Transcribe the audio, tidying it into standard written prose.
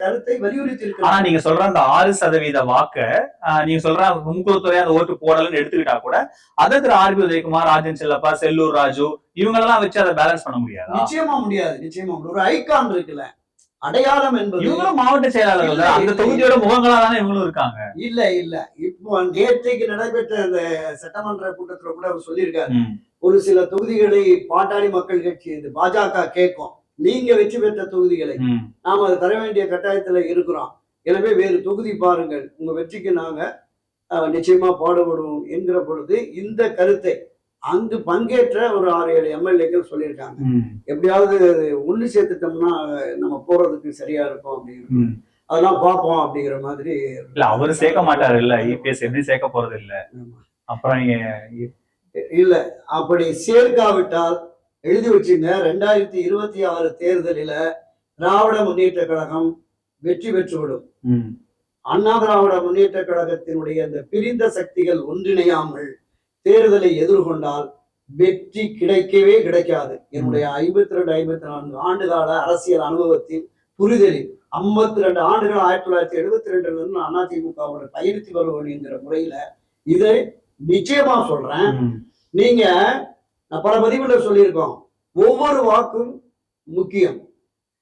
கருத்தை வலியுறுத்தி ஆனா நீங்க சொல்ற அந்த 6% வாக்க நீங்க சொல்ற முன்குழுத்துறை அந்த ஓட்டு போடலன்னு எடுத்துக்கிட்டா கூட அதற்கு ஆர்பி உதயகுமார், ராஜன் செல்லப்பா, செல்லூர் ராஜு இவங்களெல்லாம் வச்சு அதை பேலன்ஸ் பண்ண முடியாது. நிச்சயமா முடியாது, நிச்சயமா ஒரு ஐகான் இருக்குல்ல, அடையாளம் என்பது. இவங்களும் மாவட்ட செயலாளர்கள் அந்த தொகுதியோட முகங்களா தானே இவங்களும் இருக்காங்க. இல்ல இல்ல, இப்போ நேற்றைக்கு நடைபெற்ற அந்த சட்டமன்ற கூட்டத்துல கூட அவர் சொல்லியிருக்காரு, ஒரு சில தொகுதிகளை பாட்டாளி மக்கள் கட்சி பாஜக கேட்கும், நீங்க வெற்றி பெற்ற தொகுதிகளை நாம அதை தர வேண்டிய கட்டாயத்துல இருக்கிறோம், எனவே வேறு தொகுதி பாருங்கள், உங்க வெற்றிக்கு நாங்க நிச்சயமா பாடுபடுவோம் என்கிற பொழுது இந்த கருத்தை அங்கு பங்கேற்ற ஒரு 6-7 எம்எல்ஏக்கள் சொல்லியிருக்காங்க. எப்படியாவது ஒண்ணு சேர்த்துட்டோம்னா நம்ம போறதுக்கு சரியா இருக்கும் அப்படின்னு, அதெல்லாம் பார்ப்போம் அப்படிங்கிற மாதிரி. இல்ல அவரு சேர்க்க மாட்டாரு, இல்ல இபிஎஸ் எப்படி சேர்க்க போறது இல்ல. அப்புறம் இல்ல அப்படி சேர்க்காவிட்டால் எழுதி வச்சுங்க, 2026 தேர்தலில திராவிட முன்னேற்ற கழகம் வெற்றி பெற்றுவிடும். அண்ணா திராவிட முன்னேற்ற கழகத்தினுடைய அந்த பிரிந்த சக்திகள் ஒன்றிணையாமல் தேர்தலை எதிர்கொண்டால் வெற்றி கிடைக்கவே கிடைக்காது. என்னுடைய 52-54 ஆண்டுகால அரசியல் அனுபவத்தின் புரிதலில் 52 ஆண்டுகள் 1972 அதிமுகவோட பயணித்து வருவோம் என்கிற முறையில இதை நிச்சயமா சொல்றேன். நீங்க பல பதிவுல சொல்லியிருக்கோம், ஒவ்வொரு வாக்கும் முக்கியம்.